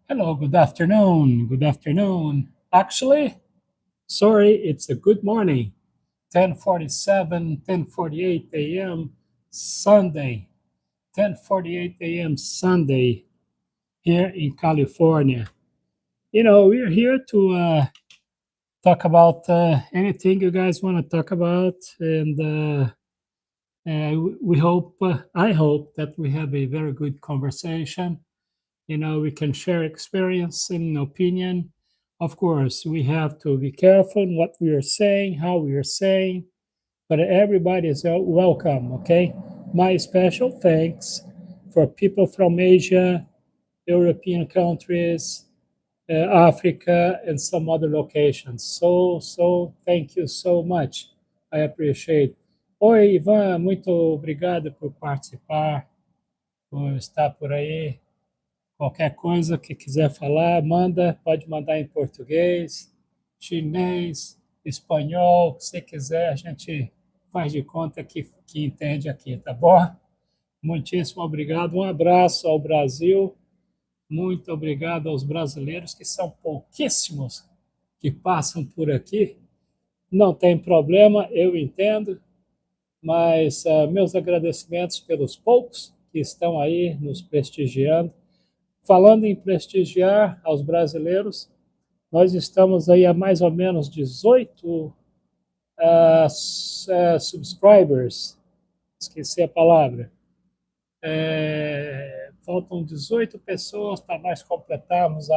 Hello, good afternoon. Good afternoon. Actually, sorry, it's a good morning. 10:47, 10:48 a.m. Sunday. 10:48 a.m. Sunday here in California. We're here to talk about anything you guys want to talk about, and we hope, I hope that we have a very good conversation. We can share experience and opinion. Of course, we have to be careful in what we are saying, how we are saying, but everybody is welcome, okay? My special thanks for people from Asia, European countries, Africa, and some other locations. So, thank you so much. I appreciate. Oi, Ivan, muito obrigado por participar, por estar por aí. Qualquer coisa que quiser falar, manda, pode mandar em português, chinês, espanhol, o que você quiser, a gente faz de conta que entende aqui, tá bom? Muitíssimo obrigado, um abraço ao Brasil, muito obrigado aos brasileiros, que são pouquíssimos que passam por aqui. Não tem problema, eu entendo, mas meus agradecimentos pelos poucos que estão aí nos prestigiando. Falando em prestigiar aos brasileiros, nós estamos aí a mais ou menos 18 subscribers, esqueci a palavra. Faltam 18 pessoas para nós completarmos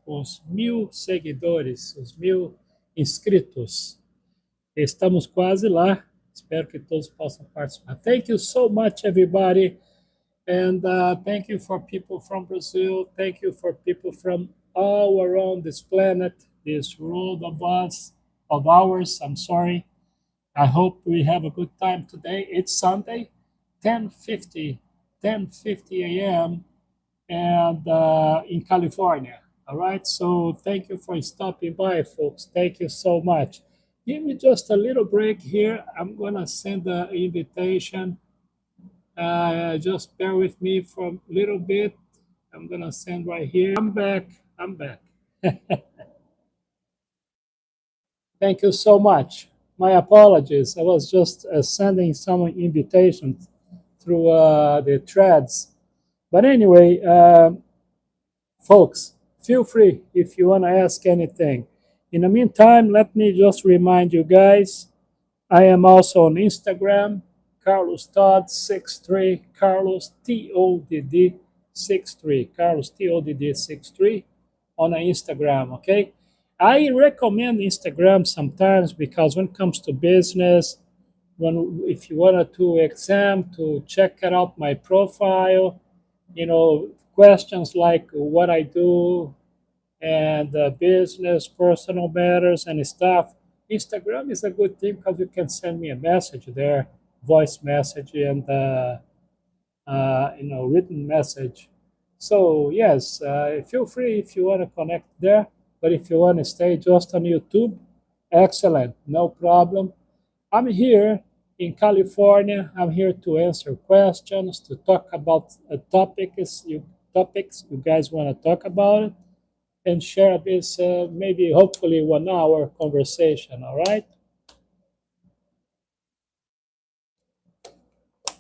os 1.000 seguidores, os 1.000 inscritos. Estamos quase lá. Espero que todos possam participar. Thank you so much, everybody. And thank you for people from Brazil. Thank you for people from all around this planet, this world of us, of ours. I'm sorry. I hope we have a good time today. It's Sunday, 10:50, 10:50 a.m. and in California. All right. So thank you for stopping by, folks. Thank you so much. Give me just a little break here. I'm gonna send an invitation. Just bear with me for a little bit. I'm gonna send right here. I'm back. I'm back. Thank you so much. My apologies. I was just sending some invitations through the threads. But anyway, folks, feel free if you want to ask anything. In the meantime, let me just remind you guys, I am also on Instagram, Carlos Todd 63, Carlos TODD 63, Carlos TODD 63 on Instagram, okay? I recommend Instagram sometimes because when it comes to business, if you wanted to exam to check it out my profile, questions like what I do and business, personal matters, and stuff. Instagram is a good thing because you can send me a message there, voice message, and written message. So yes, feel free if you want to connect there. But if you want to stay just on YouTube, excellent, no problem. I'm here in California. I'm here to answer questions, to talk about topics you guys want to talk about, and share this maybe hopefully 1 hour conversation. All right.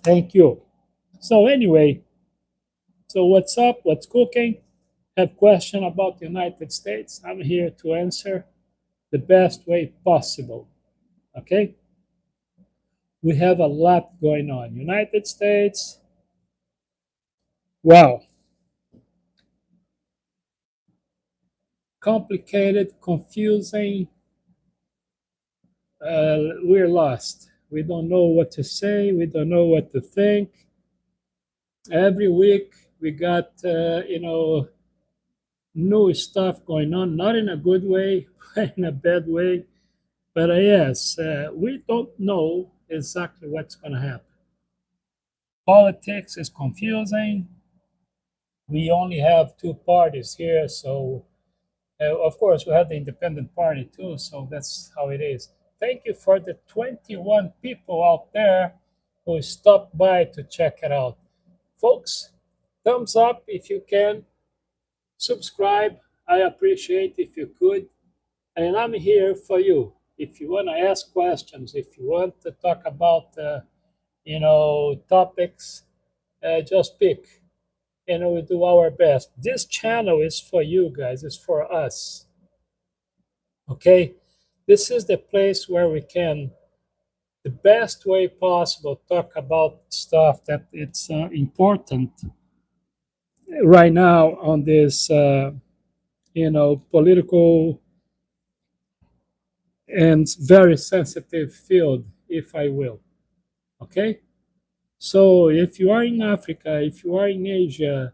Thank you. So anyway, so what's up? What's cooking? Have question about the United States? I'm here to answer the best way possible. Okay. We have a lot going on. United States. Wow. Complicated, confusing. We're lost. We don't know what to say. We don't know what to think. Every week we got, new stuff going on, not in a good way, in a bad way. But yes, we don't know exactly what's going to happen. Politics is confusing. We only have two parties here, so of course we have the independent party too, so that's how it is. Thank you for the 21 people out there who stopped by to check it out. Folks, thumbs up if you can. Subscribe. I appreciate if you could. And I'm here for you. If you want to ask questions, if you want to talk about, topics, just pick. And we do our best. This channel is for you guys. It's for us. Okay. This is the place where we can, the best way possible, talk about stuff that it's important right now on this, political and very sensitive field, if I will. Okay. So if you are in Africa, if you are in Asia,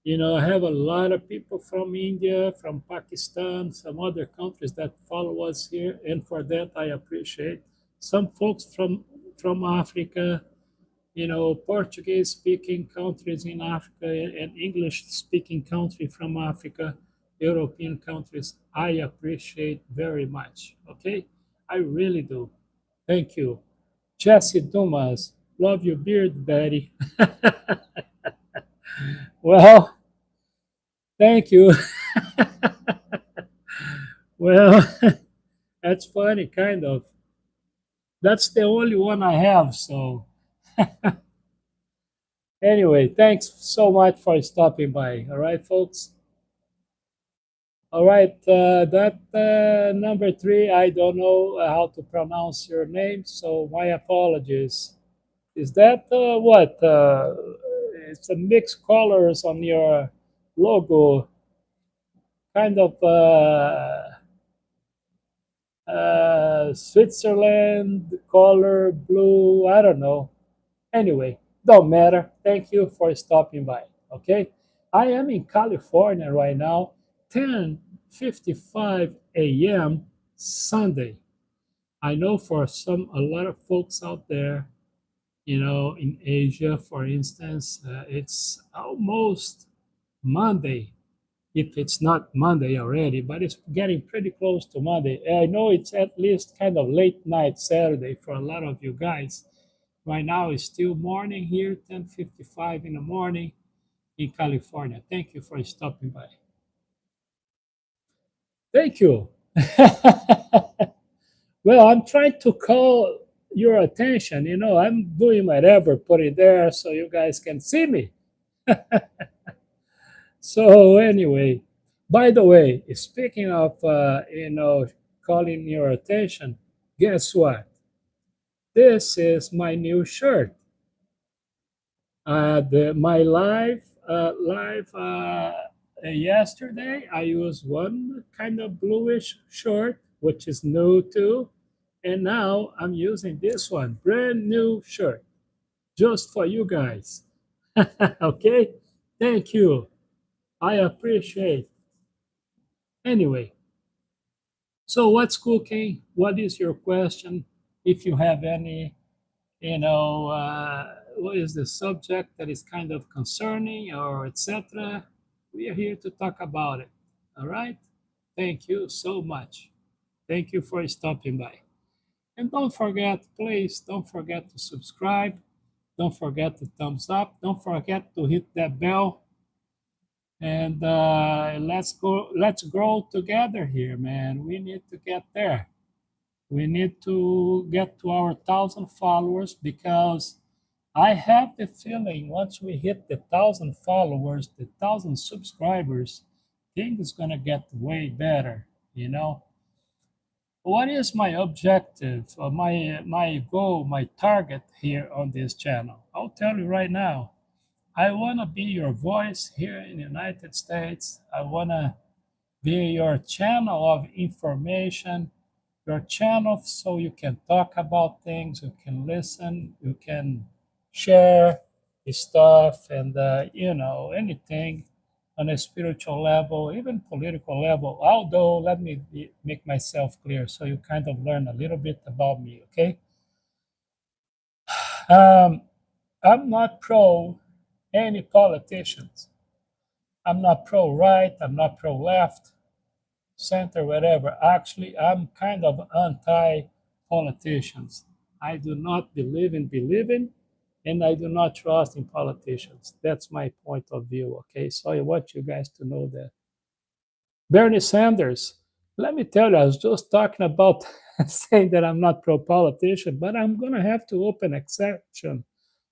I have a lot of people from India, from Pakistan, some other countries that follow us here, and for that I appreciate. Some folks from Africa, Portuguese speaking countries in Africa and English speaking country from Africa, European countries. I appreciate very much. Okay, I really do. Thank you, Jesse Dumas. Love your beard, Daddy. Well, thank you. Well, that's funny, kind of. That's the only one I have. So, anyway, thanks so much for stopping by. All right, folks. All right, that number three, I don't know how to pronounce your name, so my apologies. Is that what? It's a mixed colors on your logo, kind of Switzerland color, blue. I don't know. Anyway, don't matter. Thank you for stopping by. Okay, I am in California right now, 10:55 a.m. Sunday. I know for a lot of folks out there, in Asia, for instance, it's almost Monday, if it's not Monday already, but it's getting pretty close to Monday. I know it's at least kind of late night Saturday for a lot of you guys. Right now it's still morning here, 10:55 in the morning in California. Thank you for stopping by. Thank you. Well, I'm trying to call your attention. I'm doing whatever, put it there so you guys can see me. So anyway, by the way, speaking of calling your attention, guess what? This is my new shirt. My live yesterday. I used one kind of bluish shirt, which is new too, and now I'm using this one, brand new shirt, just for you guys. Okay, thank you. I appreciate. Anyway, so what's cooking? What is your question? If you have any, what is the subject that is kind of concerning or etc. We are here to talk about it. All right. Thank you so much. Thank you for stopping by. And don't forget, please, don't forget to subscribe. Don't forget to thumbs up. Don't forget to hit that bell. And let's go. Let's grow together here, man. We need to get there. We need to get to our 1,000 followers because I have the feeling once we hit the 1,000 followers, the 1,000 subscribers, things is gonna get way better. What is my objective, or my goal, my target here on this channel? I'll tell you right now. I wanna be your voice here in the United States. I wanna be your channel of information, your channel so you can talk about things, you can listen, you can share stuff, and anything on a spiritual level, even political level. Although, let me make myself clear so you kind of learn a little bit about me, okay? Um, I'm not pro any politicians. I'm not pro right, I'm not pro left, center, whatever. Actually, I'm kind of anti politicians. I do not believe in believing. and I do not trust in politicians. That's my point of view. Okay, so I want you guys to know that. Bernie Sanders, let me tell you, I was just talking about saying that I'm not pro politician, but I'm going to have to open exception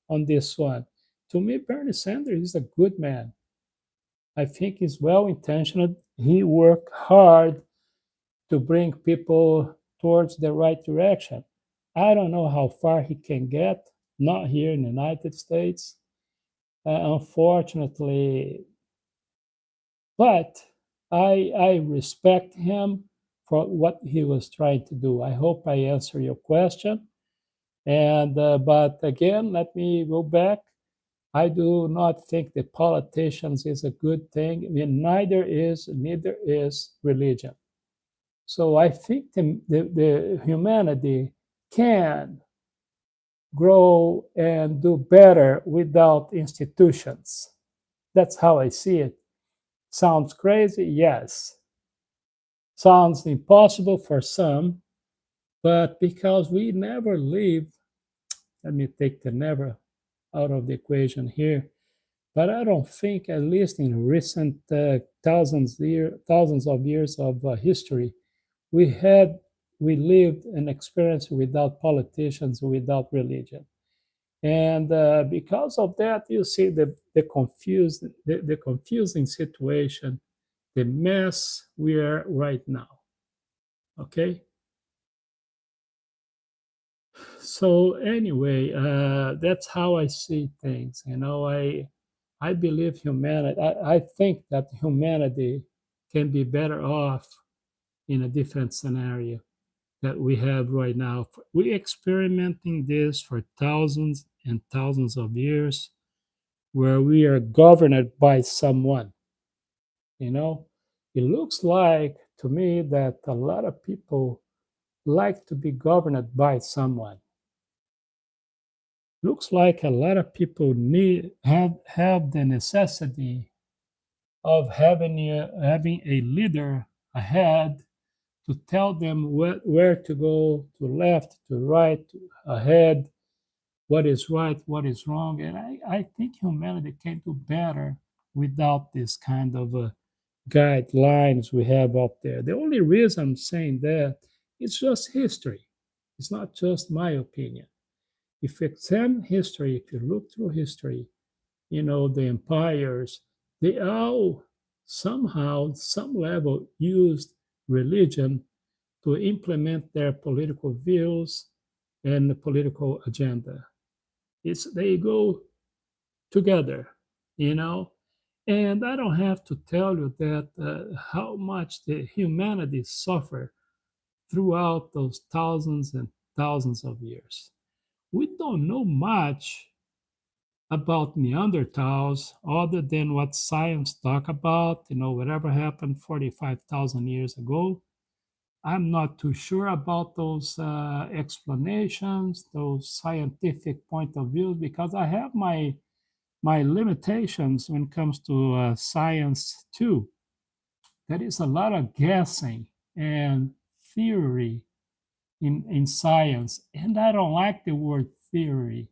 on this one. To me, Bernie Sanders is a good man. I think he's well intentioned. He worked hard to bring people towards the right direction. I don't know how far he can get, not here in the United States, unfortunately, but I respect him for what he was trying to do. I hope I answer your question. And but again, let me go back. I do not think the politicians is a good thing, and neither is religion. So I think the humanity can grow and do better without institutions. That's how I see it. Sounds crazy? Yes. Sounds impossible for some, but because we never live, let me take the never out of the equation here. But I don't think, at least in recent thousands of years of history, we had we lived an experience without politicians, without religion. And because of that, you see the confusing situation, the mess we are right now. Okay. So anyway, that's how I see things. I believe humanity. I think that humanity can be better off in a different scenario that we have right now. We're experimenting this for thousands and thousands of years, where we are governed by someone. You know, it looks like to me that a lot of people like to be governed by someone. Looks like a lot of people have the necessity of having a leader ahead to tell them where to go, to left, to right, ahead, what is right, what is wrong. And I think humanity can do better without this kind of guidelines we have out there. The only reason I'm saying that it's just history. It's not just my opinion. If you examine history, if you look through history, the empires, they all somehow, some level, used religion to implement their political views and the political agenda. They go together, you know. And I don't have to tell you that how much the humanity suffered throughout those thousands and thousands of years. We don't know much about Neanderthals other than what science talk about, whatever happened 45,000 years ago. I'm not too sure about those explanations, those scientific point of views, because I have my limitations when it comes to science too. There is a lot of guessing and theory in science, and I don't like the word theory.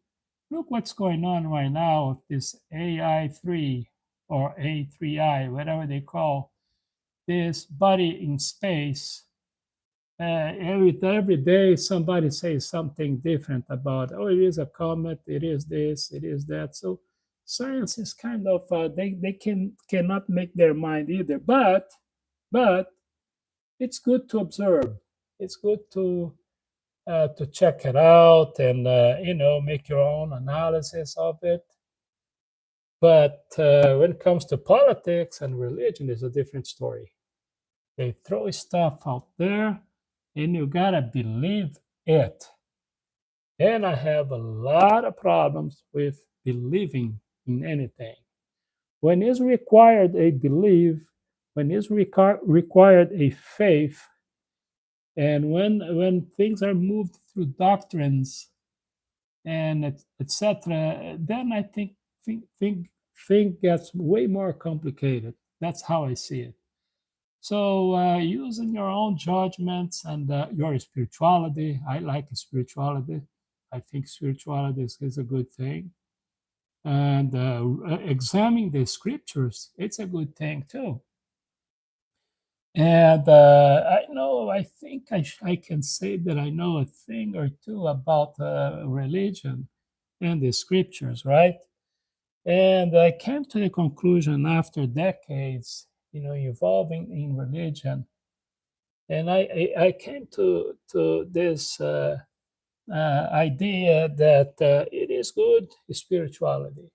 Look what's going on right now with this AI3 or A3I, whatever they call this body in space. Every day somebody says something different about, oh, it is a comet, it is this, it is that. So science is kind of they cannot make their mind either. But it's good to observe. It's good to check it out and make your own analysis of it. But when it comes to politics and religion, it's a different story. They throw stuff out there, and you gotta believe it. And I have a lot of problems with believing in anything. When is required a belief, when is required a faith, and when things are moved through doctrines and etc., then I think gets way more complicated. That's how I see it. So using your own judgments and your spirituality, I like spirituality. I think spirituality is a good thing. And examining the scriptures, it's a good thing too. And I think I can say that I know a thing or two about religion and the scriptures, right? And I came to the conclusion after decades, evolving in religion, and I came to this idea that it is good spirituality.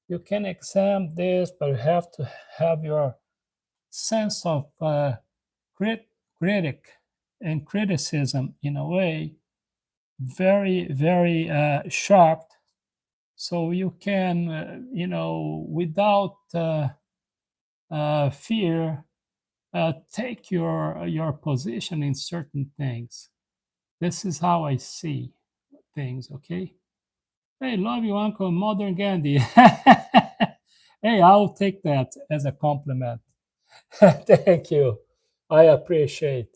You can examine this, but you have to have your sense of critic and criticism in a way very, very sharp, so you can, without fear, take your position in certain things. This is how I see things. Okay. Hey, love you, Uncle Modern Gandhi. Hey, I'll take that as a compliment. Thank you. I appreciate.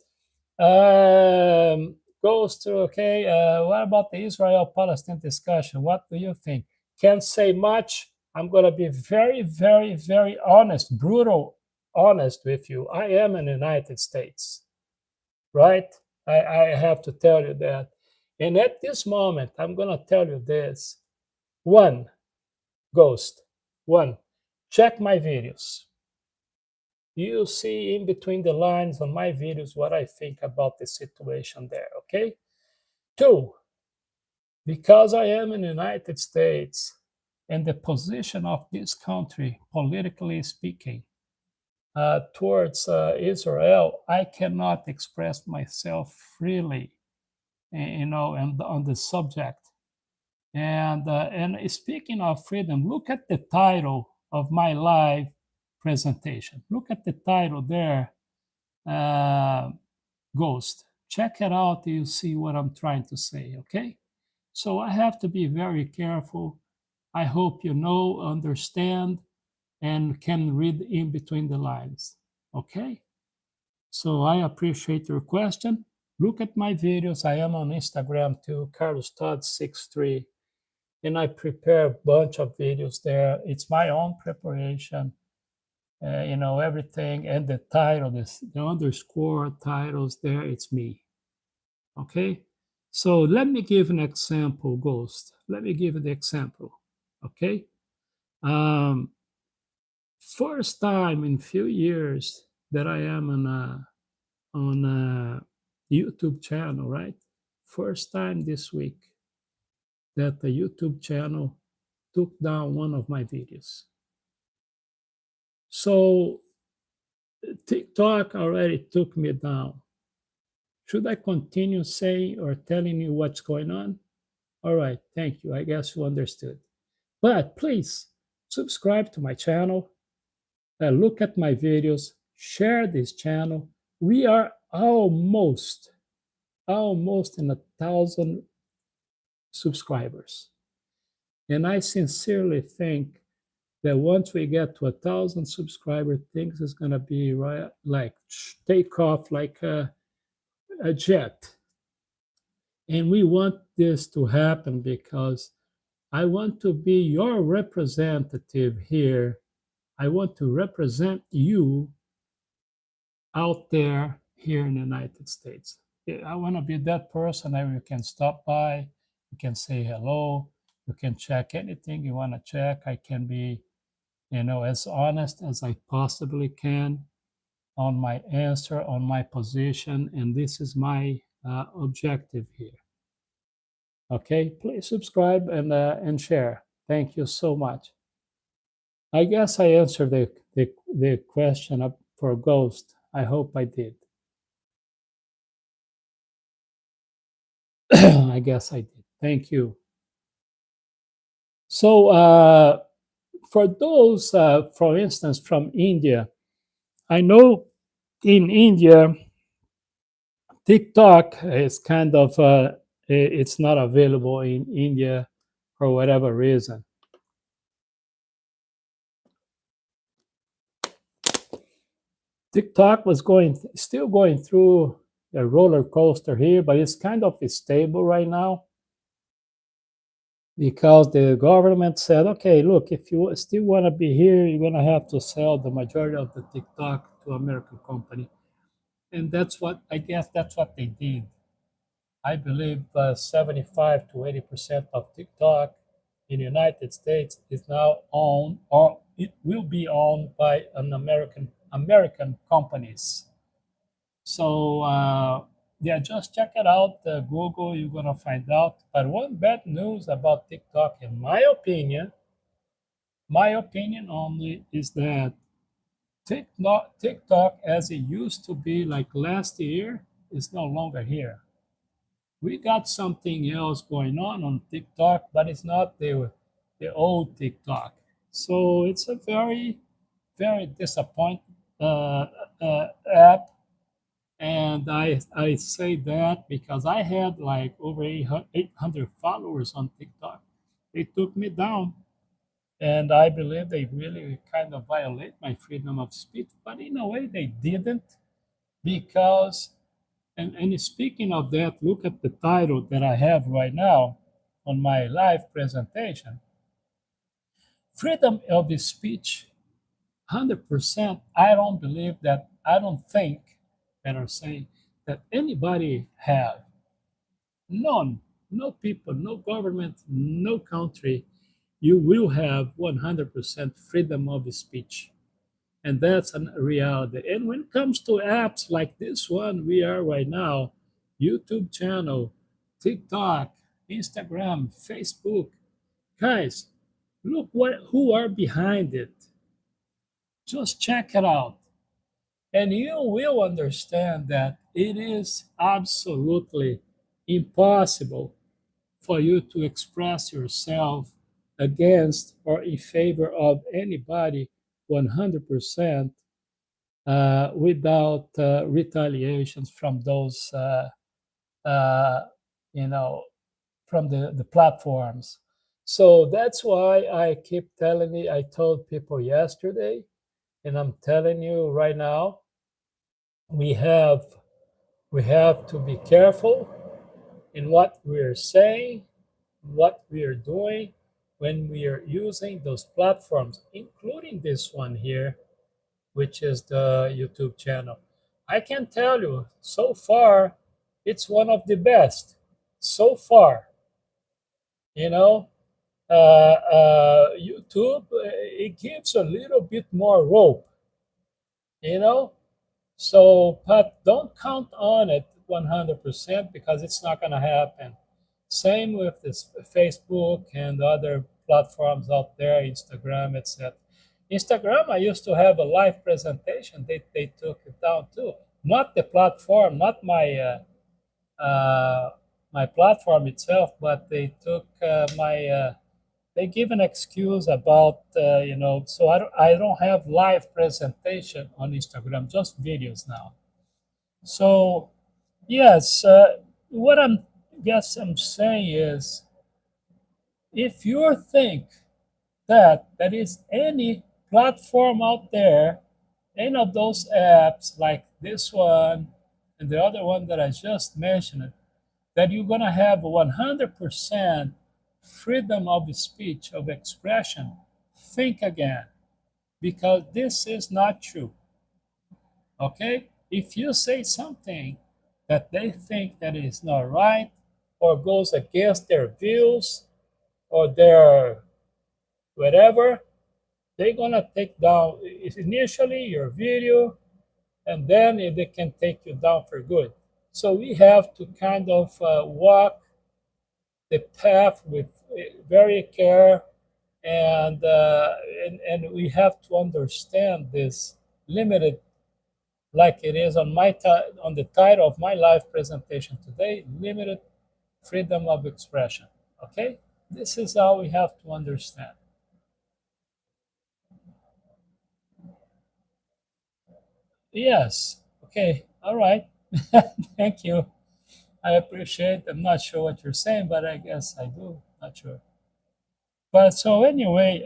Goes to okay. What about the Israel-Palestine discussion? What do you think? Can't say much. I'm gonna be very, very, very honest, brutal, honest with you. I am in the United States, right? I have to tell you that. And at this moment, I'm gonna tell you this. One, Ghost. One, check my videos. You see in between the lines on my videos what I think about the situation there, okay? Two, because I am in the United States and the position of this country, politically speaking, towards Israel, I cannot express myself freely, and on the subject. And speaking of freedom, look at the title of my live presentation. Look at the title there, uh, Ghost. Check it out. You see what I'm trying to say. Okay. So I have to be very careful. I hope you know, understand, and can read in between the lines. Okay. So I appreciate your question. Look at my videos. I am on Instagram too, COTodd63, and I prepare a bunch of videos there. It's my own preparation, everything, and the title, the underscore titles there, it's me. Okay. So let me give an example, Ghost. Let me give you the example. Okay. Um, First time in few years that I am on a YouTube channel, right? First time this week that the YouTube channel took down one of my videos. So TikTok already took me down. Should I continue saying or telling you what's going on? All right, thank you. I guess you understood. But please subscribe to my channel, look at my videos, share this channel. We are almost in 1,000 subscribers. And I sincerely think that once we get to 1,000 subscribers, things is gonna be right, like take off like a jet. And we want this to happen because I want to be your representative here. I want to represent you out there here in the United States. I want to be that person that you can stop by, you can say hello, you can check anything you want to check. I can be, as honest as I possibly can on my answer, on my position, and this is my objective here. Okay, please subscribe and share. Thank you so much. I guess I answered the question for Ghost. I hope I did. I guess I did. Thank you. So, for those, for instance, from India, I know in India, TikTok is kind of, it's not available in India for whatever reason. TikTok was still going through a roller coaster here, but it's kind of stable right now. because the government said, okay, look, if you still want to be here, you're going to have to sell the majority of the TikTok to American company. And that's what, I guess that's what they did. I believe 75 to 80% of TikTok in the United States is now owned, or it will be owned by an American companies. So yeah, just check it out. Google, you're gonna find out. But one bad news about TikTok, in my opinion only, is that TikTok, as it used to be like last year, is no longer here. We got something else going on TikTok, but it's not the old TikTok. So it's a very disappointing app. And I say that because I had like over 800 followers on TikTok. They took me down. And I believe they really kind of violate my freedom of speech. But in a way, they didn't, because, and speaking of that, look at the title that I have right now on my live presentation: Freedom of Speech. 100%. I don't think, better say, that anybody have. None. No people, no government, no country. You will have 100% freedom of speech. And that's a reality. And when it comes to apps like this one we are right now, YouTube channel, TikTok, Instagram, Facebook, guys, look who are behind it. Just check it out. And you will understand that it is absolutely impossible for you to express yourself against or in favor of anybody 100% without retaliations from those, you know, from the platforms. So that's why I keep telling you, I told people yesterday, and I'm telling you right now, we have we have to be careful in what we're saying, what we are doing when we are using those platforms, including this one here, which is the YouTube channel. I can tell you, so far, it's one of the best. So far, you know, YouTube, it gives a little bit more rope, you know. So, but don't count on it 100% because it's not going to happen. Same with this Facebook and other platforms out there, Instagram, etc. Instagram, I used to have a live presentation. They took it down too. Not the platform, not my platform itself, but they took my. They give an excuse about So I don't have live presentation on Instagram, just videos now. So yes, what I'm saying is, if you think that there is any platform out there, any of those apps like this one and the other one that I just mentioned, that you're going to have 100% freedom of speech, of expression, think again, because this is not true. Okay? If you say something that they think that is not right or goes against their views or their whatever, they're gonna take down initially your video, and then they can take you down for good. So we have to kind of walk the path with very care, and we have to understand this limited, like it is on on the title of my live presentation today, limited freedom of expression. Okay, this is how we have to understand. Yes. Okay. All right. Thank you. I appreciate. I'm not sure what you're saying, but I guess I do. Not sure. But so anyway,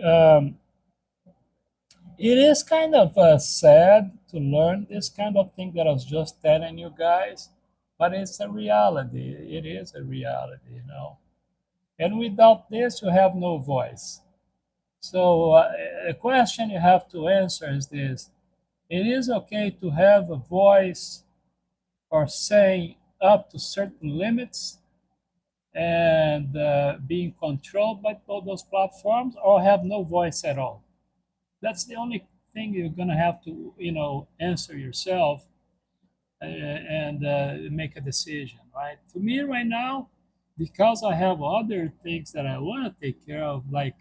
it is kind of sad to learn this kind of thing that I was just telling you guys, but it's a reality. It is a reality. And without this, you have no voice. So, a question you have to answer is this: it is okay to have a voice or say up to certain limits and being controlled by all those platforms, or have no voice at all. That's the only thing you're going to have to, answer yourself and make a decision, right? To me, right now, because I have other things that I want to take care of, like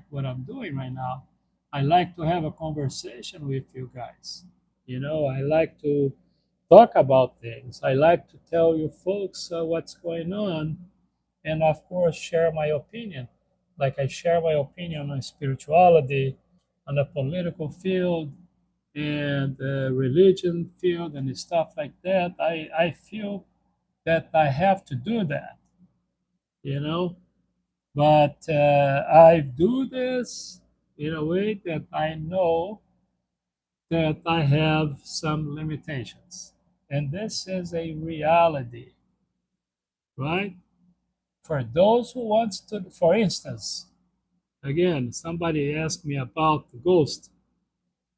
what I'm doing right now, I like to have a conversation with you guys. I like to talk about things. I like to tell you folks what's going on, and of course, share my opinion. Like I share my opinion on spirituality, on the political field, and religion field and stuff like that. I feel that I have to do that, you know. But I do this in a way that I know that I have some limitations. And this is a reality, right? For those who wants to, for instance, again, somebody asked me about the ghost.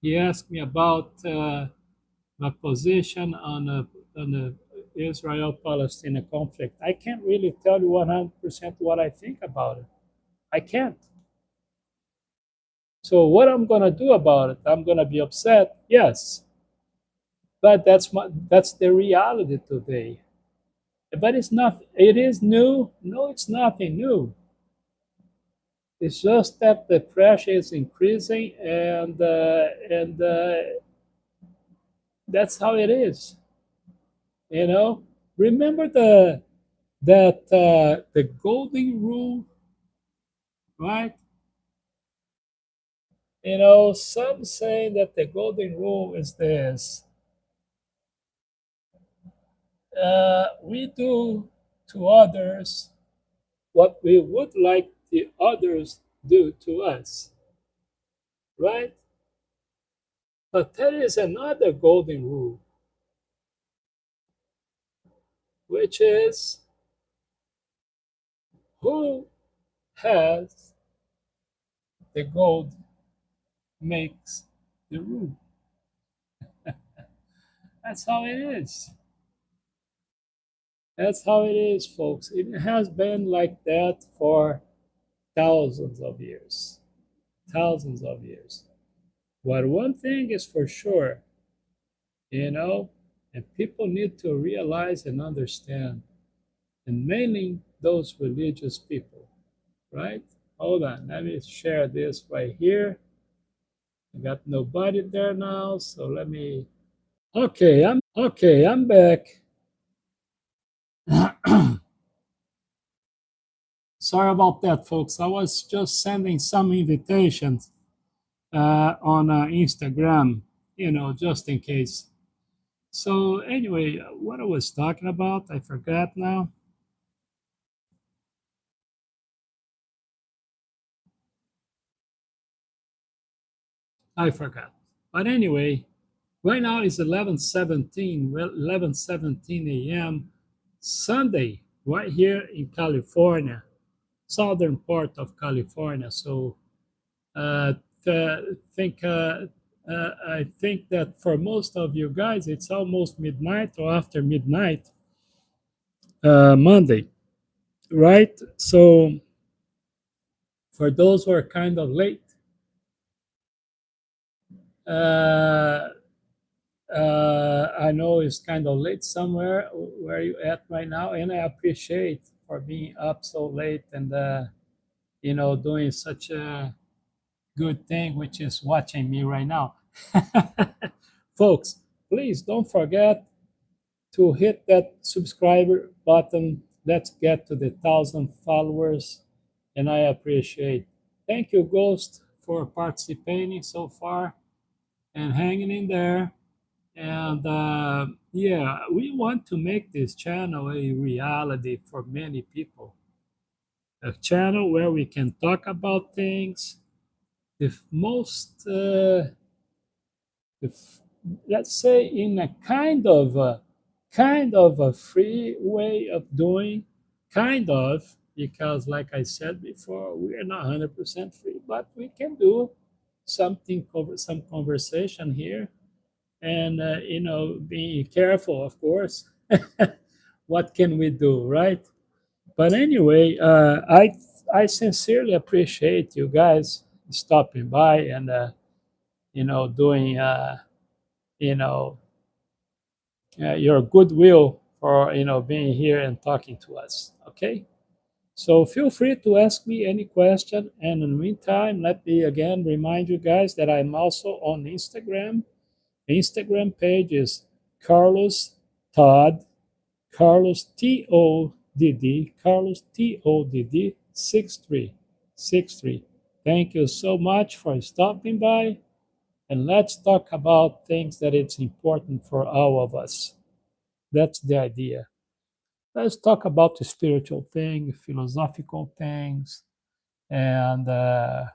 He asked me about my position on the Israel-Palestine conflict. I can't really tell you 100% what I think about it. I can't. So what I'm gonna do about it? I'm gonna be upset, yes, but that's the reality today. But it's not. It is new. No, it's nothing new. It's just that the pressure is increasing, and that's how it is. You know. Remember the golden rule, right? Some say that the golden rule is this: we do to others what we would like the others do to us, right? But there is another golden rule, which is who has the gold makes the rule. That's how it is. That's how it is, folks. It has been like that for thousands of years. Thousands of years. But one thing is for sure, you know, and people need to realize and understand, and mainly those religious people, right? Hold on, let me share this right here. I got nobody there now, so let me. Okay, I'm back. Sorry about that, folks. I was just sending some invitations on Instagram, just in case. So anyway, what I was talking about, I forgot now. I forgot. But anyway, right now it's 11:17, well, 11:17 a.m. Sunday, right here in California, southern part of California. So uh, think I think that for most of you guys, it's almost midnight or after midnight Monday, right? So for those who are kind of late, uh, I know it's kind of late somewhere where you at right now, and I appreciate for being up so late and doing such a good thing, which is watching me right now. Folks, please don't forget to hit that subscriber button. Let's get to the 1,000 followers, and I appreciate. Thank you, Ghost, for participating so far and hanging in there. And yeah, we want to make this channel a reality for many people. A channel where we can talk about things, the most, if, let's say, in a kind of a free way of doing, kind of. because, like I said before, we are not 100% free, but we can do something, cover some conversation here, and being careful, of course. What can we do, right? But anyway, I sincerely appreciate you guys stopping by and doing you know your goodwill for being here and talking to us. Okay, so feel free to ask me any question. And in the meantime, let me again remind you guys that I'm also on Instagram. The Instagram page is Carlos Todd, Carlos Todd, Carlos Todd 6363. Thank you so much for stopping by, and let's talk about things that it's important for all of us. That's the idea. Let's talk about the spiritual thing, philosophical things, and uh,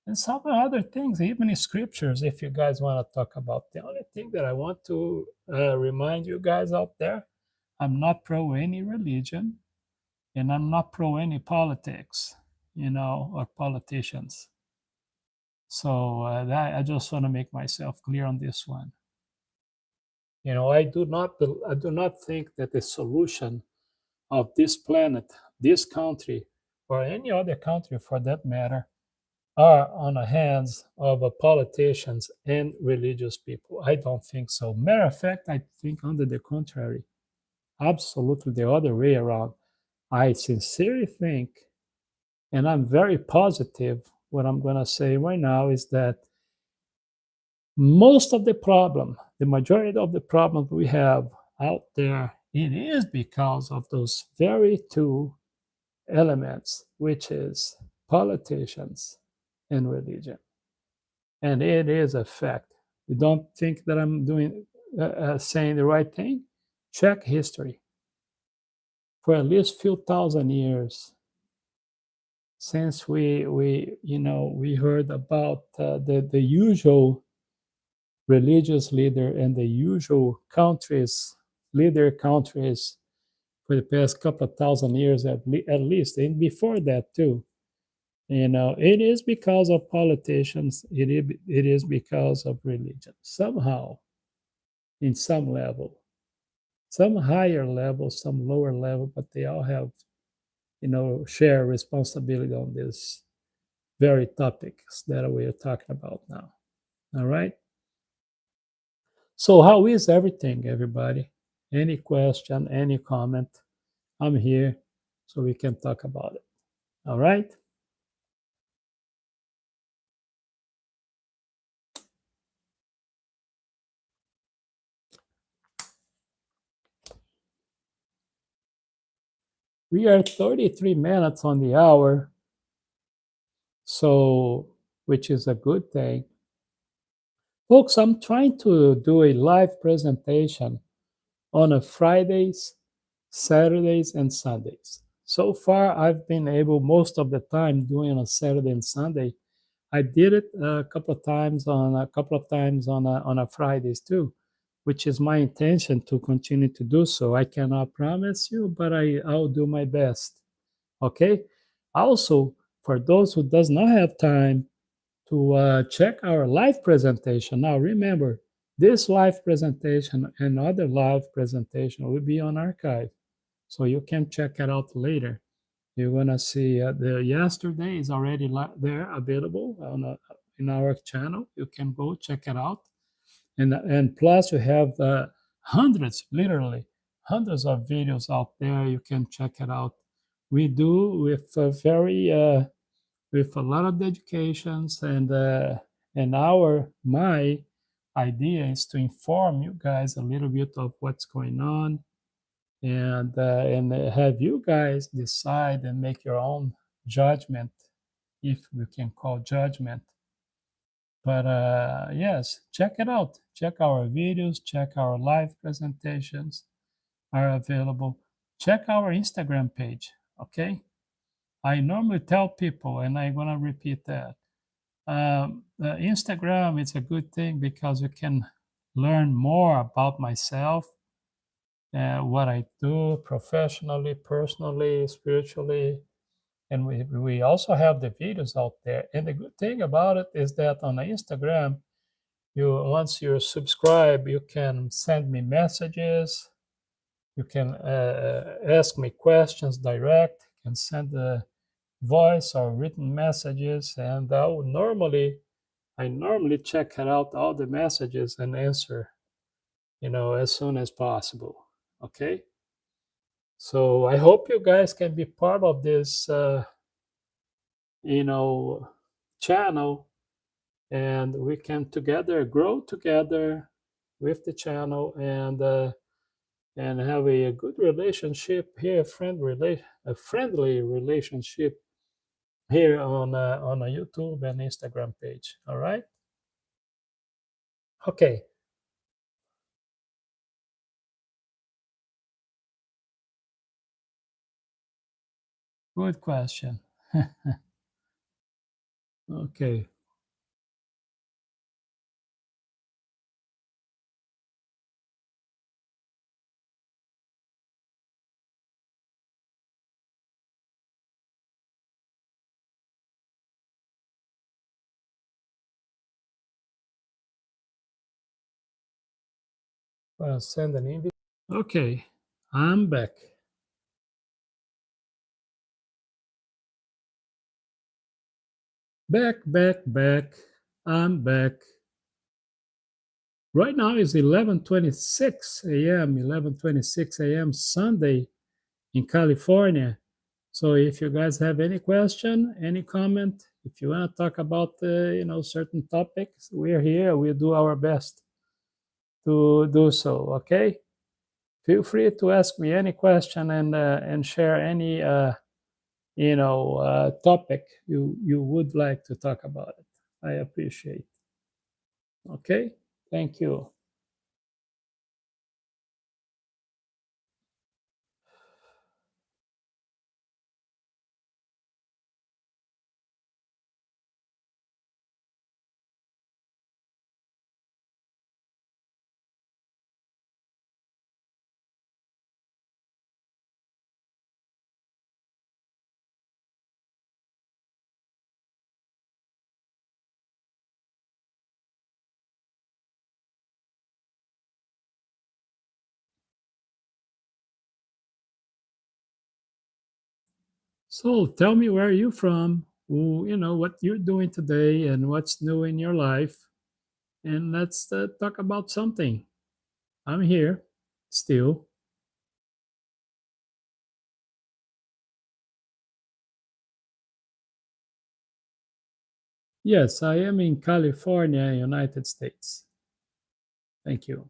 and some other things, even in scriptures. If you guys want to talk about, the only thing that I want to remind you guys out there, I'm not pro any religion, and I'm not pro any politics, or politicians. So I just want to make myself clear on this one. I do not think that the solution of this planet, this country, or any other country for that matter, are on the hands of politicians and religious people. I don't think so. Matter of fact, I think on the contrary, absolutely the other way around. I sincerely think, and I'm very positive, what I'm going to say right now is that most of the problem, the majority of the problems we have out there, it is because of those very two elements, which is politicians and religion. And it is a fact. You don't think that I'm saying the right thing? Check history. For at least few thousand years, since we heard about the usual religious leader and the usual leader countries for the past couple of thousand years at least, and before that too. It is because of politicians. It is because of religion. Somehow, in some level, some higher level, some lower level, but they all have, share responsibility on this very topics that we are talking about now. All right. So, how is everything, everybody? Any question, any comment? I'm here so we can talk about it. All right. We are 33 minutes on the hour, so which is a good thing. Folks, I'm trying to do a live presentation on a Fridays, Saturdays, and Sundays. So far, I've been able most of the time doing on a Saturday and Sunday. I did it a couple of times on a Fridays too, which is my intention to continue to do so. I cannot promise you, but I'll do my best. Okay. Also, for those who does not have time to check our live presentation, now remember this live presentation and other live presentation will be on archive, so you can check it out later. You're gonna see the yesterday is already there available in our channel. You can go check it out, and plus you have hundreds, literally hundreds of videos out there. You can check it out. We do with a very with a lot of dedications, and my idea is to inform you guys a little bit of what's going on, and have you guys decide and make your own judgment, if we can call judgment. But yes, check it out. Check our videos, check our live presentations are available. Check our Instagram page, okay? I normally tell people, and I'm gonna repeat that. Instagram is a good thing because you can learn more about myself, what I do professionally, personally, spiritually, And we also have the videos out there. And the good thing about it is that on Instagram, you once you subscribe, you can send me messages. You can ask me questions direct. You can send a voice or written messages, and I normally check out all the messages and answer, as soon as possible. Okay. So I hope you guys can be part of this, you know, channel, and we can together grow together with the channel, and have a good relationship here, a friendly relationship here on a YouTube and Instagram page. All right. Okay. Good question. Okay. Well, send an invite. Okay. I'm back. Back. I'm back. Right now is 11:26 a.m. 11:26 a.m. Sunday in California. So if you guys have any question, any comment, if you want to talk about certain topics, we're here. We'll do our best to do so. Okay. Feel free to ask me any question and share any topic you would like to talk about it. I appreciate. Okay. Thank you. So tell me where you from, what you're doing today and what's new in your life, and let's talk about something. I'm here still. Yes, I am in California, United States. Thank you.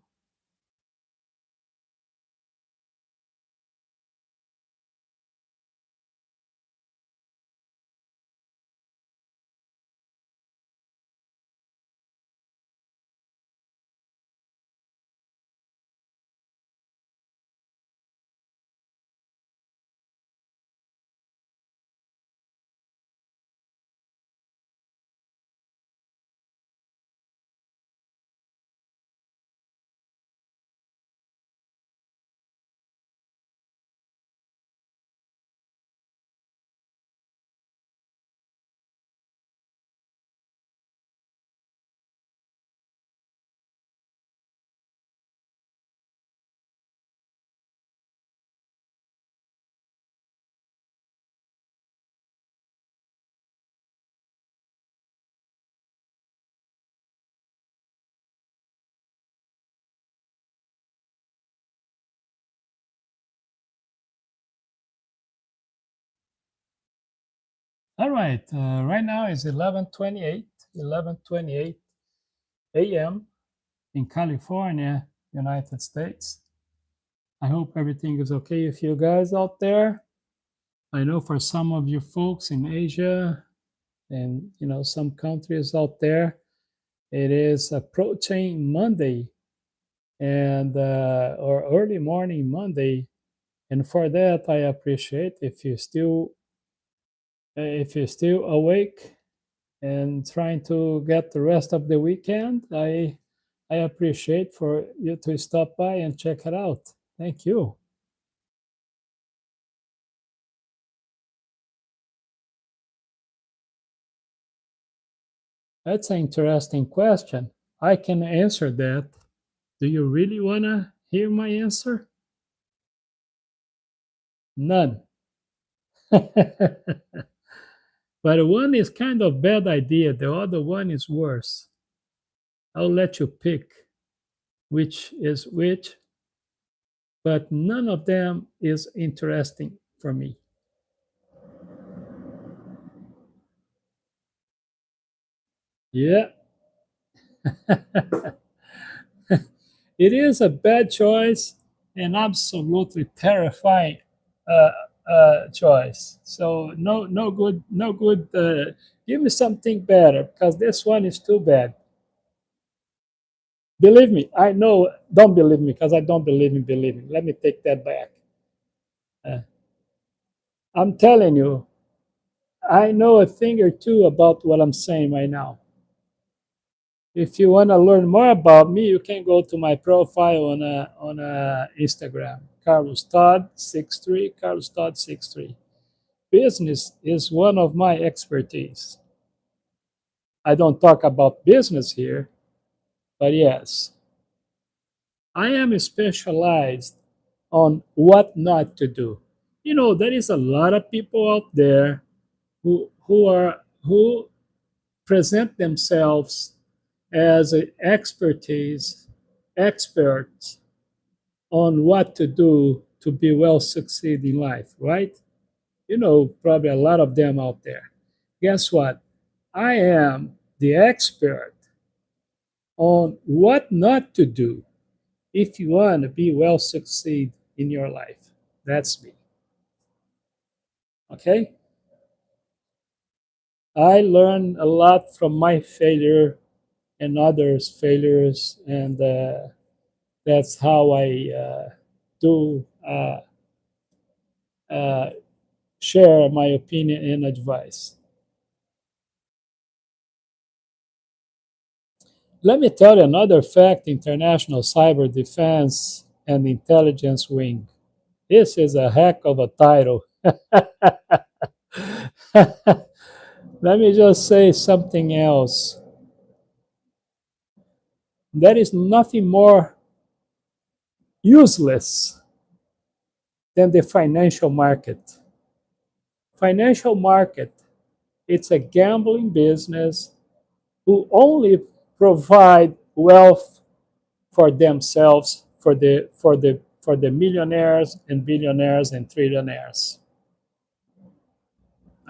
All right. Right now it's 11:28 a.m. in California, United States. I hope everything is okay with you guys out there. I know for some of you folks in Asia and some countries out there, it is approaching Monday and or early morning Monday, and for that I appreciate if you're still awake and trying to get the rest of the weekend. I appreciate for you to stop by and check it out. Thank you. That's an interesting question. I can answer that. Do you really want to hear my answer? None. But one is kind of bad idea. The other one is worse. I'll let you pick which is which, but none of them is interesting for me. Yeah, it is a bad choice and absolutely terrifying uh, choice. So no, no good, no good. Give me something better because this one is too bad. Believe me, I know. Don't believe me because I don't believe in believing. Let me take that back. Uh, I'm telling you, I know a thing or two about what I'm saying right now. If you want to learn more about me, you can go to my profile on Instagram, Carlos Todd 63, Carlos Todd 63. Business is one of my expertise. I don't talk about business here, but yes, I am specialized on what not to do. You know, there is a lot of people out there who present themselves as an experts on what to do to be well succeed in life, right? You know, probably a lot of them out there. Guess what? I am the expert on what not to do if you want to be well succeed in your life. That's me. Okay? I learned a lot from my failure and others' failures, and that's how I do uh, share my opinion and advice. Let me tell you another fact: International Cyber Defense and Intelligence Wing. This is a heck of a title. Let me just say something else. There is nothing more useless than the financial market. Financial market, it's a gambling business who only provide wealth for themselves, for the millionaires and billionaires and trillionaires.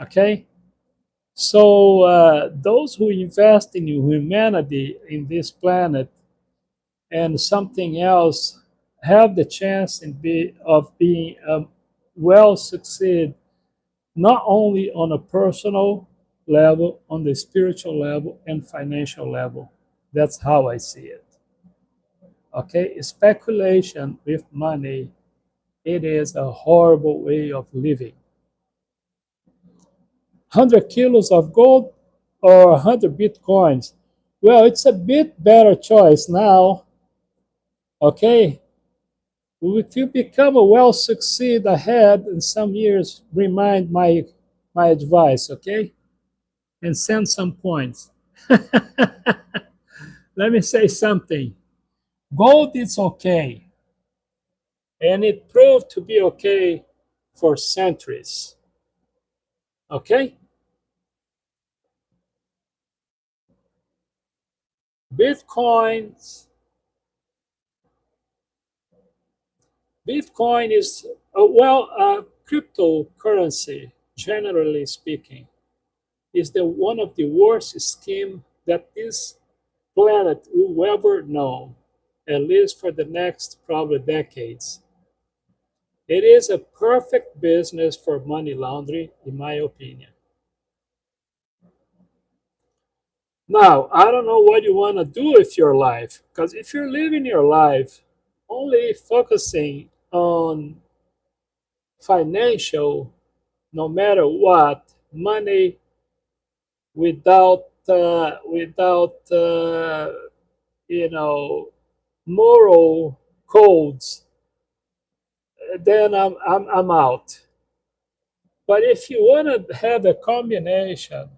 Okay, so those who invest in humanity in this planet and something else have the chance of being well succeed not only on a personal level, on the spiritual level and financial level. That's how I see it. Okay, speculation with money, it is a horrible way of living. 100 kilos of gold or 100 bitcoins? Well, it's a bit better choice now. Okay, if you become a well succeed ahead in some years, remind my advice, okay? And send some points. Let me say something. Gold is okay, and it proved to be okay for centuries. Okay? Bitcoins, Bitcoin is, cryptocurrency, generally speaking, is the one of the worst scheme that this planet will ever know, at least for the next probably decades. It is a perfect business for money laundering, in my opinion. Now, I don't know what you want to do with your life, because if you're living your life only focusing on financial, no matter what, money without you know moral codes, then I'm out. But if you want to have a combination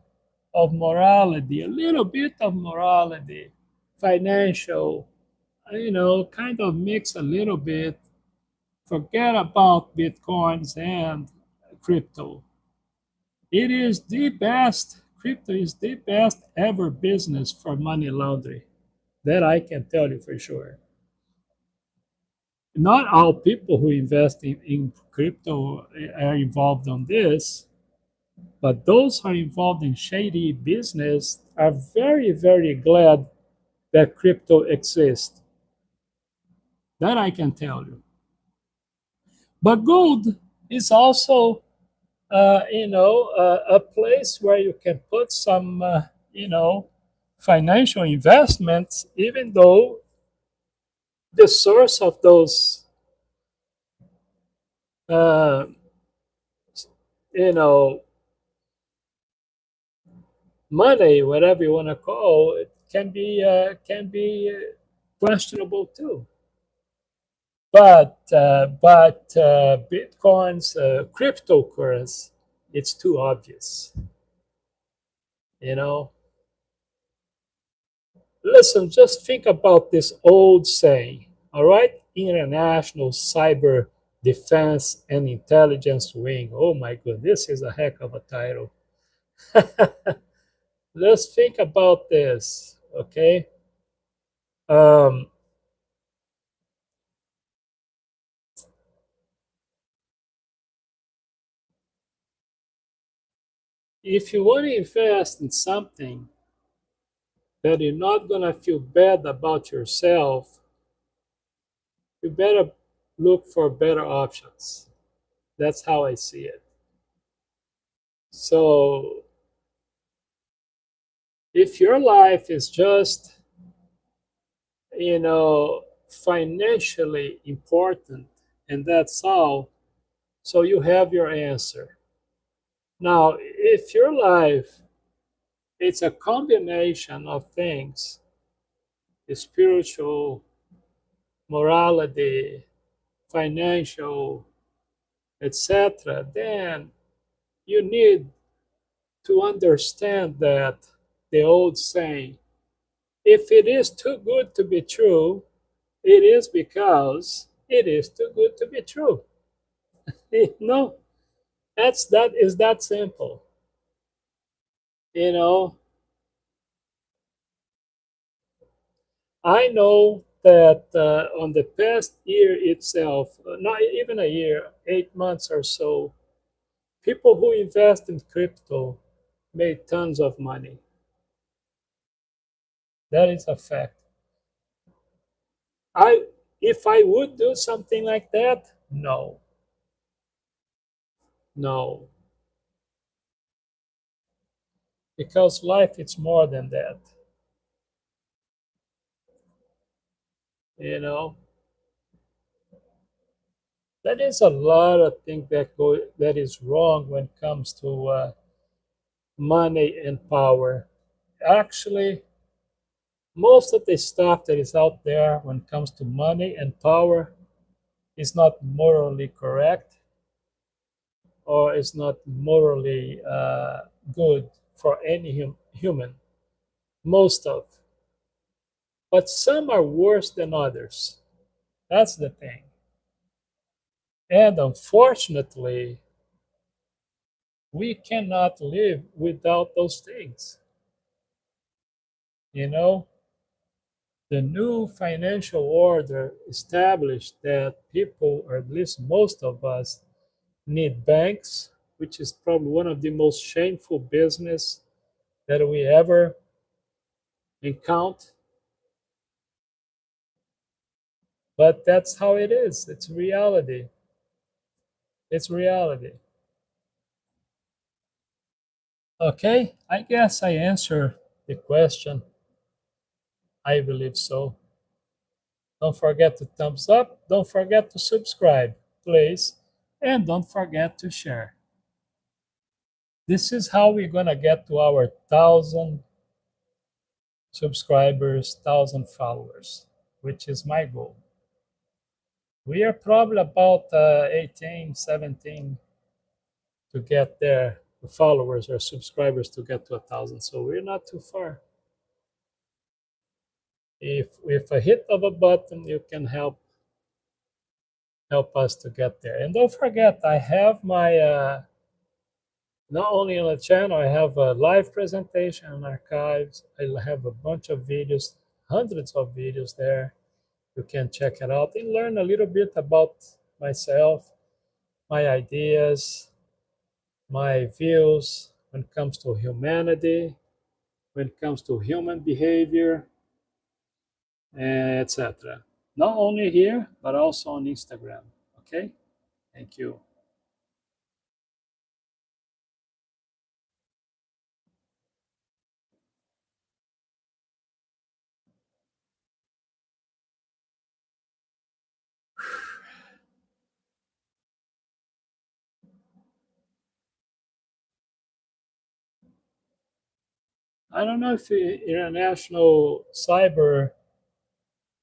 of morality, a little bit of morality, financial, kind of mix a little bit. Forget about Bitcoins and crypto. It is the best, crypto is the best ever business for money laundering. That I can tell you for sure. Not all people who invest in crypto are involved on this, but those who are involved in shady business are very, very glad that crypto exists. That I can tell you. But gold is also, a place where you can put some, financial investments, even though the source of those, uh, you know, money, whatever you want to call it, can be questionable too. But Bitcoin's cryptocurrency, it's too obvious. You know, listen, just think about this old saying. All right, International Cyber Defense and Intelligence Wing. Oh my goodness, this is a heck of a title. Let's think about this, okay? Um, if you want to invest in something that you're not going to feel bad about yourself, you better look for better options. That's how I see it. So, if your life is just, financially important and that's all, so you have your answer. Now, if your life it's a combination of things, spiritual, morality, financial, etc., then you need to understand that the old saying, if it is too good to be true, it is because it is too good to be true. No, that is that simple. You know, I know that on the past year itself, not even a year, 8 months or so, people who invest in crypto made tons of money. That is a fact. I if I would do something like that, no, no, because life is more than that. You know, that is a lot of things that is wrong when it comes to money and power. Actually, most of the stuff that is out there when it comes to money and power is not morally correct or is not morally good for any human. Most of, but some are worse than others. That's the thing. And unfortunately, we cannot live without those things. You know, the new financial order established that people, or at least most of us, need banks, which is probably one of the most shameful business that we ever encounter. But that's how it is. It's reality. It's reality. Okay, I guess I answered the question. I believe so. Don't forget to thumbs up. Don't forget to subscribe, please. And don't forget to share. This is how we're going to get to our 1,000 subscribers, 1,000 followers, which is my goal. We are probably about 18, 17 to get there. followers or subscribers to get to 1,000. So we're not too far. If with a hit of a button, you can help us to get there. And don't forget, I have my not only on the channel, I have a live presentation and archives. I have a bunch of videos, hundreds of videos there. You can check it out and learn a little bit about myself, my ideas, my views when it comes to humanity, when it comes to human behavior, etc. Not only here, but also on Instagram. Okay? Thank you. I don't know if International Cyber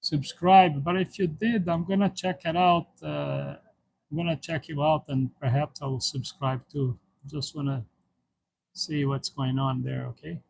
subscribed, but if you did, I'm gonna check it out. I'm gonna check you out, and perhaps I will subscribe too. Just wanna see what's going on there. Okay.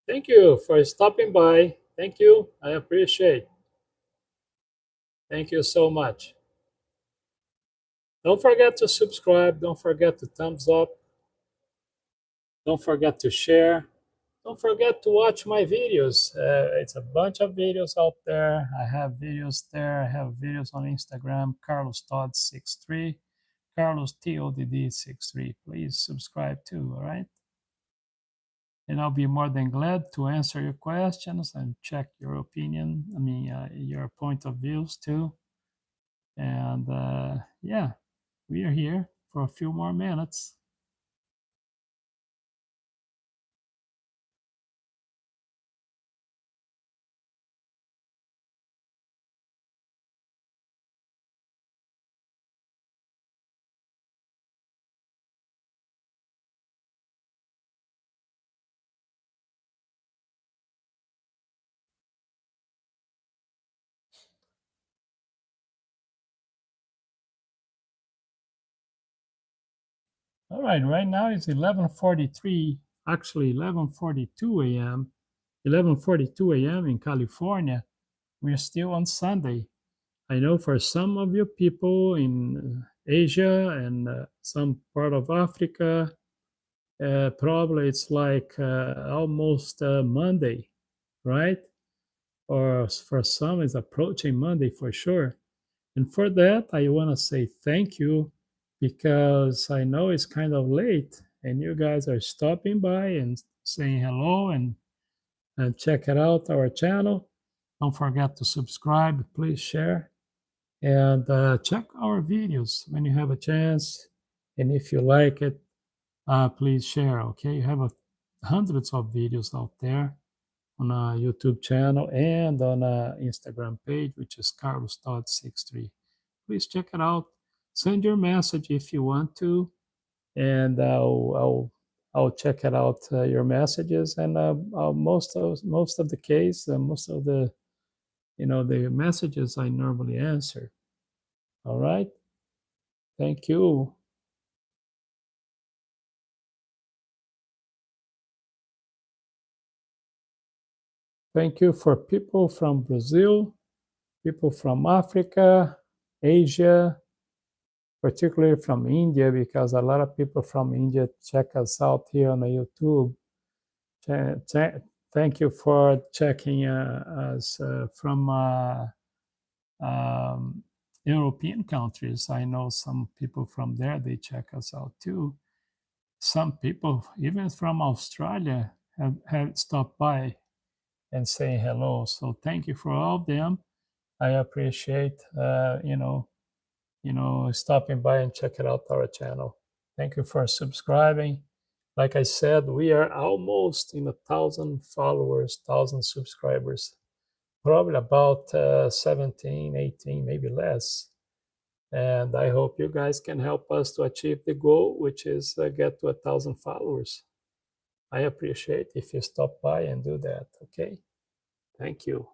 Thank you for stopping by. Thank you. I appreciate. Thank you so much. Don't forget to subscribe. Don't forget to thumbs up. Don't forget to share. Don't forget to watch my videos. It's a bunch of videos out there. I have videos there. I have videos on Instagram, Carlos Todd 63, Carlos TODD 63. Please subscribe too, all right? And I'll be more than glad to answer your questions and check your opinion. Your point of views too. And yeah, we are here for a few more minutes. All right now it's 11:43, actually 11:42 a.m. 11:42 a.m. in California. We're still on Sunday. I know for some of you people in Asia and some part of Africa, probably it's like almost Monday, right? Or for some, it's approaching Monday for sure. And for that, I want to say thank you because I know it's kind of late and you guys are stopping by and saying hello and check it out our channel. Don't forget to subscribe, please share, and check our videos when you have a chance. And if you like it, please share. Okay, you have hundreds of videos out there on a YouTube channel and on a Instagram page, which is Carlos Todd 63. Please check it out. Send your message if you want to, and I'll check it out your messages. And most of the case, most of the the messages I normally answer. All right. Thank you. Thank you for people from Brazil, people from Africa, Asia, particularly from India, because a lot of people from India check us out here on the YouTube. Thank you for checking us from um, European countries. I know some people from there, they check us out too. Some people, even from Australia, have stopped by and saying hello. So thank you for all of them. I appreciate stopping by and checking out our channel. Thank you for subscribing. Like I said, we are almost in 1,000 followers, 1,000 subscribers. probably about 17, 18, maybe less. And I hope you guys can help us to achieve the goal, which is get to 1,000 followers. I appreciate if you stop by and do that. Okay. Thank you.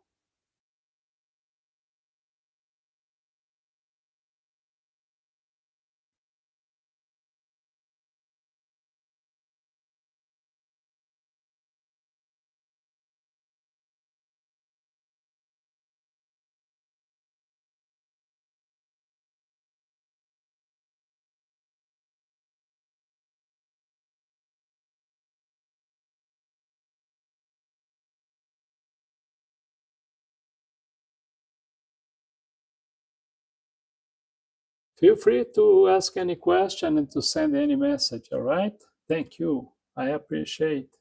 Feel free to ask any question and to send any message. All right. Thank you. I appreciate.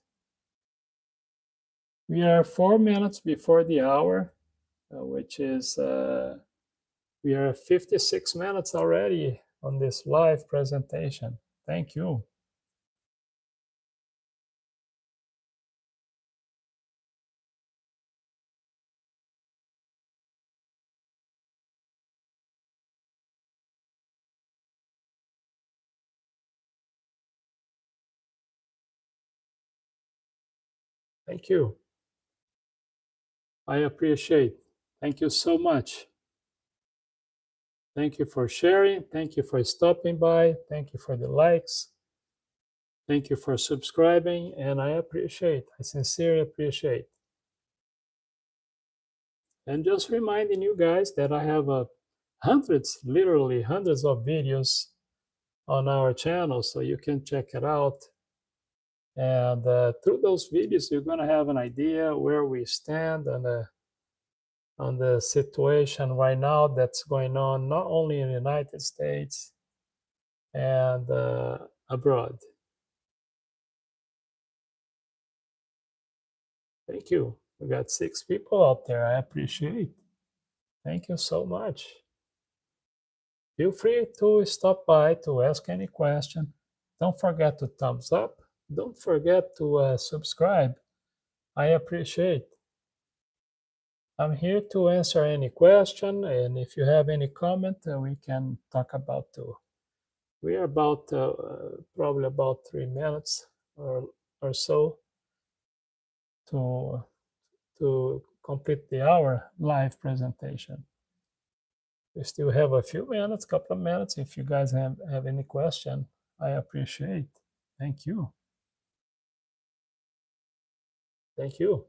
We are 4 minutes before the hour, which is we are 56 minutes already on this live presentation. Thank you. Thank you. I appreciate. Thank you so much. Thank you for sharing. Thank you for stopping by. Thank you for the likes. Thank you for subscribing. And I appreciate, I sincerely appreciate. And just reminding you guys that I have hundreds, literally hundreds of videos on our channel, so you can check it out. And through those videos, you're going to have an idea where we stand on the situation right now that's going on, not only in the United States and abroad. Thank you. We got 6 people out there. I appreciate. Thank you so much. Feel free to stop by to ask any question. Don't forget to thumbs up. Don't forget to subscribe. I appreciate. I'm here to answer any question, and if you have any comment, we can talk about too. We are about probably about 3 minutes or so to complete the hour live presentation. We still have a few minutes, couple of minutes. If you guys have any question, I appreciate. Thank you. Thank you.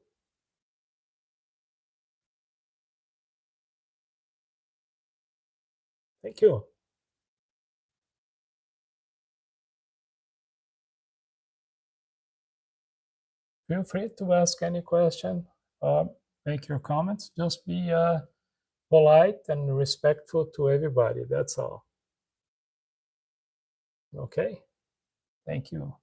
Thank you. Feel free to ask any question or make your comments. Just be polite and respectful to everybody. That's all. Okay. Thank you.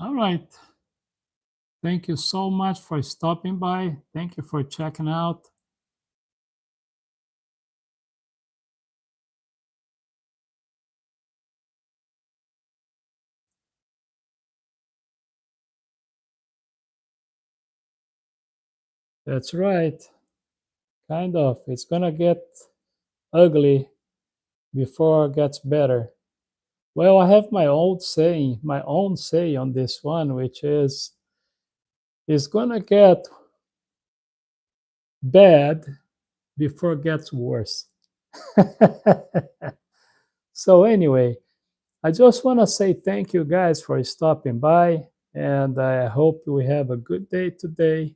All right. Thank you so much for stopping by. Thank you for checking out. That's right. Kind of. It's gonna get ugly before it gets better. Well, I have my own say on this one, which is it's gonna get bad before it gets worse. So anyway, I just want to say thank you guys for stopping by, and I hope we have a good day today.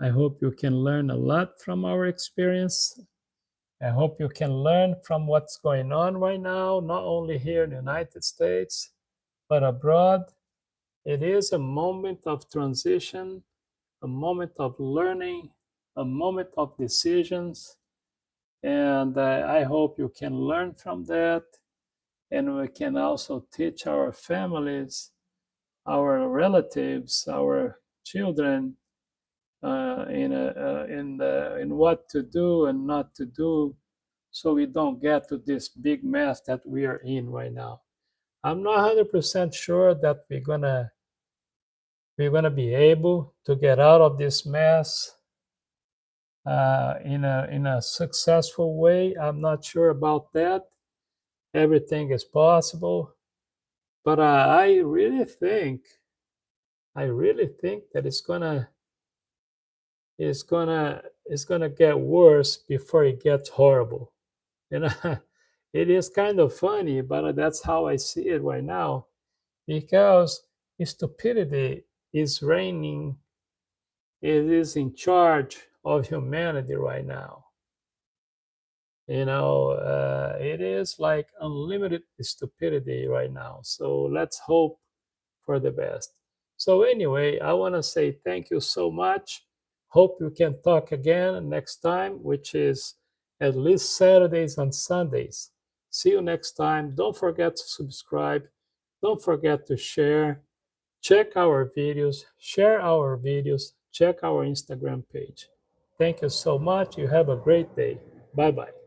I hope you can learn a lot from our experience. I hope you can learn from what's going on right now, not only here in the United States, but abroad. It is a moment of transition, a moment of learning, a moment of decisions. And I hope you can learn from that. And we can also teach our families, our relatives, our children in what to do and not to do, so we don't get to this big mess that we are in right now. I'm not 100% sure that we're gonna be able to get out of this mess in a successful way. I'm not sure about that. Everything is possible, but I really think that it's gonna get worse before it gets horrible. You know, it is kind of funny, but that's how I see it right now, because stupidity is reigning. It is in charge of humanity right now. It is like unlimited stupidity right now. So let's hope for the best. So anyway, I want to say thank you so much. Hope we can talk again next time, which is at least Saturdays and Sundays. See you next time. Don't forget to subscribe. Don't forget to share. Check our videos, share our videos, check our Instagram page. Thank you so much. You have a great day. Bye bye.